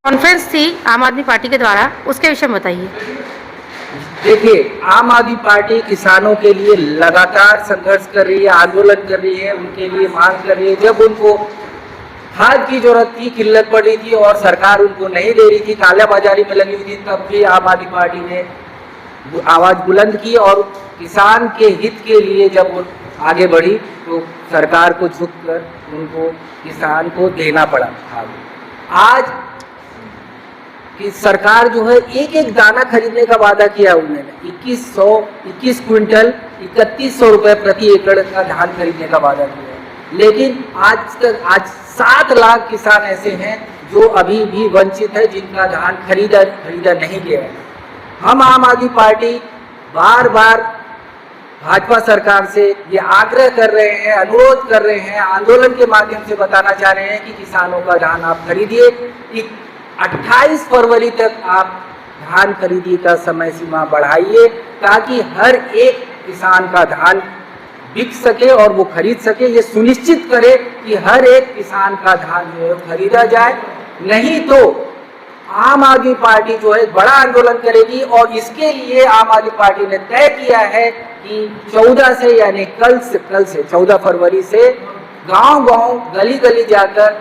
Conference थी आम आदमी पार्टी के द्वारा, उसके विषय में बताइए। देखिए, आम आदमी पार्टी किसानों के लिए लगातार संघर्ष कर रही है, आंदोलन कर रही है, उनके लिए मांग कर रही है। जब उनको खाद की जरूरत थी, किल्लत पड़ रही थी और सरकार उनको नहीं दे रही थी, कालाबाजारी में लगी हुई थी, तब भी आम आदमी पार्टी ने आवाज बुलंद की और किसान के हित के लिए जब वो आगे बढ़ी तो सरकार को झुककर उनको किसान को देना पड़ा खाद। आज कि सरकार जो है एक एक दाना खरीदने का वादा किया उन्होंने, 21 क्विंटल 3100 रुपए प्रति एकड़ का धान खरीदने का वादा किया है। लेकिन आज 7 लाख किसान ऐसे हैं जो अभी भी वंचित है, जिनका धान खरीदा नहीं गया है। हम आम आदमी पार्टी बार बार भाजपा सरकार से ये आग्रह कर रहे हैं, अनुरोध कर रहे हैं, आंदोलन के माध्यम से बताना चाह रहे हैं कि किसानों का धान आप खरीदिए। 28 फरवरी तक आप धान खरीदी का समय सीमा बढ़ाइए ताकि हर एक किसान का धान बिक सके और वो खरीद सके। ये सुनिश्चित करे कि हर एक किसान का धान जो है खरीदा जाए, नहीं तो आम आदमी पार्टी जो है बड़ा आंदोलन करेगी। और इसके लिए आम आदमी पार्टी ने तय किया है कि 14 से यानी कल से 14 फरवरी से गांव-गांव गली-गली जाकर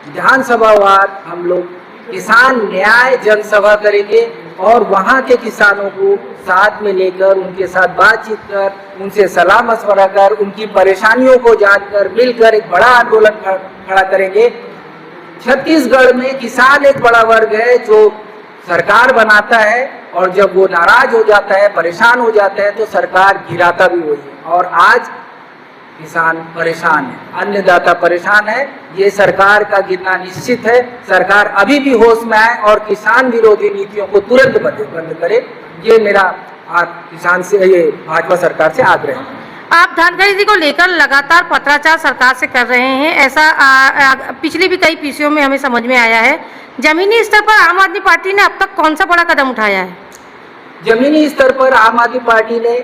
विधानसभावार हम लोग किसान न्याय जनसभा करेंगे और वहां के किसानों को साथ में लेकर उनके साथ बातचीत कर, उनसे सलाह मशवरा कर, उनकी परेशानियों को जानकर मिलकर एक बड़ा आंदोलन खड़ा करेंगे। छत्तीसगढ़ में किसान एक बड़ा वर्ग है जो सरकार बनाता है और जब वो नाराज हो जाता है, परेशान हो जाता है तो सरकार गिराता भी वही है। और आज किसान परेशान है, अन्नदाता परेशान है। ये सरकार का गिरना निश्चित है। सरकार अभी भी होश में आए और किसान विरोधी नीतियों को तुरंत बंद करे। ये मेरा किसान से, ये भाजपा सरकार से आग्रह है। आप धान खरीदी को लेकर लगातार पत्राचार सरकार से कर रहे हैं, ऐसा पिछली भी कई पीसीओ में हमें समझ में आया है। जमीनी स्तर पर आम आदमी पार्टी ने अब तक कौन सा बड़ा कदम उठाया है? जमीनी स्तर पर आम आदमी पार्टी ने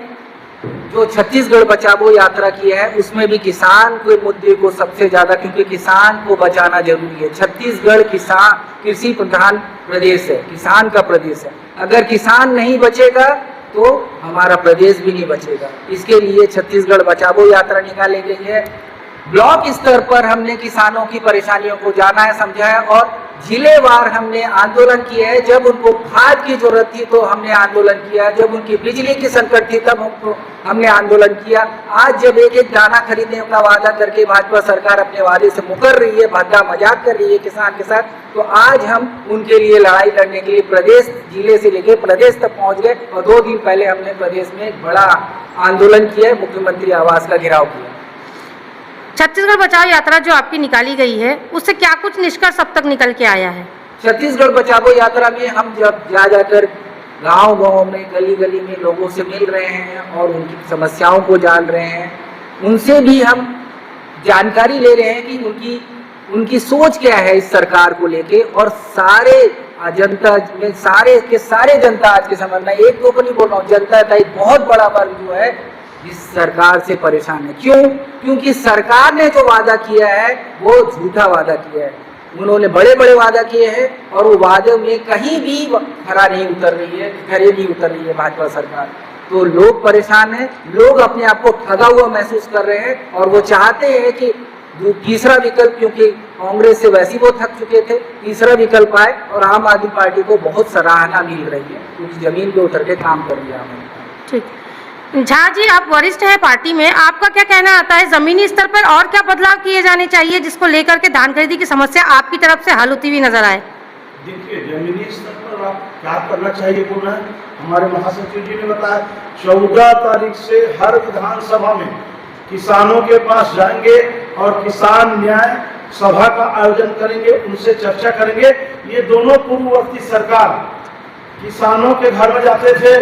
जो छत्तीसगढ़ बचाओ यात्रा की है उसमें भी किसान के मुद्दे को सबसे ज्यादा, क्योंकि किसान को बचाना जरूरी है। छत्तीसगढ़ किसान कृषि प्रधान प्रदेश है, किसान का प्रदेश है। अगर किसान नहीं बचेगा तो हमारा प्रदेश भी नहीं बचेगा। इसके लिए छत्तीसगढ़ बचाओ यात्रा निकाली गई है। ब्लॉक स्तर पर हमने किसानों की परेशानियों को जाना है, समझा है और जिलेवार हमने आंदोलन किए हैं। जब उनको खाद की जरूरत थी तो हमने आंदोलन किया, जब उनकी बिजली की संकट थी तब हमने आंदोलन किया। आज जब एक एक दाना खरीदने का वादा करके भाजपा सरकार अपने वादे से मुकर रही है, भद्दा मजाक कर रही है किसान के साथ, तो आज हम उनके लिए लड़ाई लड़ने के लिए प्रदेश, जिले से लेकर प्रदेश तक पहुंच गए। और 2 दिन पहले हमने प्रदेश में एक बड़ा आंदोलन किया, मुख्यमंत्री आवास का घेराव किया। छत्तीसगढ़ बचाओ यात्रा जो आपकी निकाली गई है उससे क्या कुछ निष्कर्ष अब तक निकल के आया है? छत्तीसगढ़ बचाओ यात्रा में हम जब जाकर गांव-गांव में, गली-गली में लोगों से मिल रहे हैं और उनकी समस्याओं को जान रहे हैं, उनसे भी हम जानकारी ले रहे हैं कि उनकी सोच क्या है इस सरकार को लेके। और सारे जनता में सारे जनता आज के समय में, एक दो को नहीं बोल रहा हूँ, जनता का एक बहुत बड़ा वर्ग जो है इस सरकार से परेशान है। क्यों? क्योंकि सरकार ने जो वादा किया है वो झूठा वादा किया है। उन्होंने बड़े बड़े वादा किए हैं और वो वादे में कहीं भी खरे नहीं उतर रही है भाजपा सरकार। तो लोग परेशान हैं, लोग अपने आप को ठगा हुआ महसूस कर रहे हैं और वो चाहते हैं कि तीसरा विकल्प, क्योंकि कांग्रेस से वैसे ही वो थक चुके थे, तीसरा विकल्प आए और आम आदमी पार्टी को बहुत सराहना मिल रही है क्योंकि जमीन पे उतर के काम कर रही है। ठीक, झा जी आप वरिष्ठ हैं पार्टी में, आपका क्या कहना आता है जमीनी स्तर पर और क्या बदलाव किए जाने चाहिए जिसको लेकर के धान खरीदी की समस्या आपकी तरफ से हल होती हुई नजर आए? देखिए, जमीनी स्तर पर आप क्या करना चाहिए बोलना है, हमारे महासचिव जी ने बताया 14 तारीख से हर विधानसभा में किसानों के पास जाएंगे और किसान न्याय सभा का आयोजन करेंगे, उनसे चर्चा करेंगे। ये दोनों पूर्ववर्ती सरकार किसानों के घर में जाते थे,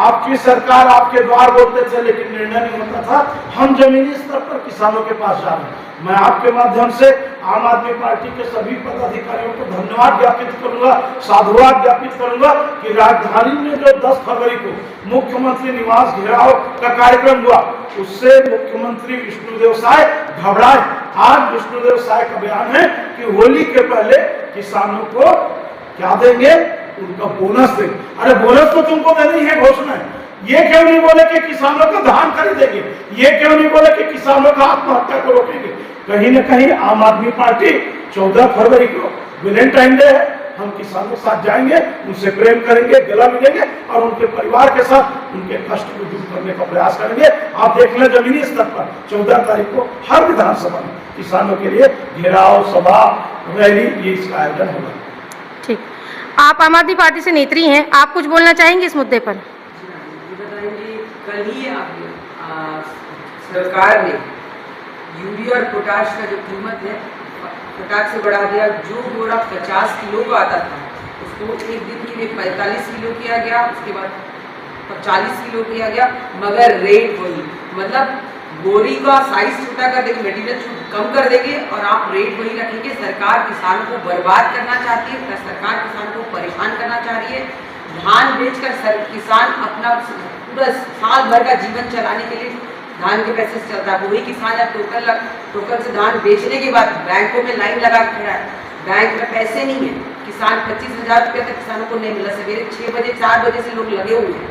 आपकी सरकार आपके द्वार बोलते थे लेकिन निर्णय नहीं होता था। हम जमीनी स्तर पर किसानों के पास जा रहे हैं। मैं आपके माध्यम से आम आदमी पार्टी के सभी पदाधिकारियों को धन्यवाद ज्ञापित करूंगा, साधुवाद ज्ञापित करूंगा कि राजधानी में जो 10 फरवरी को मुख्यमंत्री निवास घेराव का कार्यक्रम हुआ उससे मुख्यमंत्री विष्णुदेव साय घबराए। आज विष्णुदेव साय का बयान है कि होली के पहले किसानों को क्या देंगे? उनका बोनस देंगे। अरे बोनस तो तुमको देनी है, घोषणा है। ये क्यों नहीं बोले कि किसानों का धान खरीदेंगे? ये क्यों नहीं बोले कि किसानों का आत्महत्या को रोकेंगे? कहीं न कहीं आम आदमी पार्टी 14 फरवरी को वैलेंटाइन डे है, हम किसानों के साथ जाएंगे, उनसे प्रेम करेंगे, गला मिलेंगे और उनके परिवार के साथ उनके कष्ट को दूर करने का प्रयास करेंगे। आप देख लें जमीनी स्तर पर 14 तारीख को हर विधानसभा में किसानों के लिए घेराव, सभा, रैली, ये इसका आयोजन होगा। ठीक, आप आम आदमी पार्टी से नेत्री हैं, आप कुछ बोलना चाहेंगे इस मुद्दे पर? बताएंगे, कल ही सरकार ने यूरिया और पोटाश का जो कीमत है फटाक से बढ़ा दिया। जो बोरा 50 किलो का आता था उसको एक दिन के लिए 45 किलो किया गया, उसके बाद 40 किलो किया गया, मगर रेट वही, मतलब बोरी का साइज छोटा कर देंगे, मटेरियल कम कर देंगे और आप रेट वही रखेंगे। सरकार किसानों को बर्बाद करना चाहती है, सरकार किसानों को परेशान करना चाह रही है। धान बेचकर किसान अपना पूरा साल भर का जीवन चलाने के लिए धान के पैसे से चलता है। वही किसान जब टोकन से धान बेचने के बाद बैंकों में लाइन लगा खड़ा है, बैंक में पैसे नहीं है, किसान 25,000 रुपये तक किसानों को नहीं मिला। सवेरे 6 बजे 4 बजे से लोग लगे हुए हैं।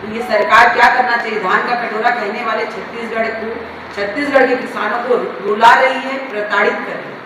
तो ये सरकार क्या करना चाहिए? धान का कटोरा कहने वाले छत्तीसगढ़ के किसानों को रुला रही है, प्रताड़ित कर रही है।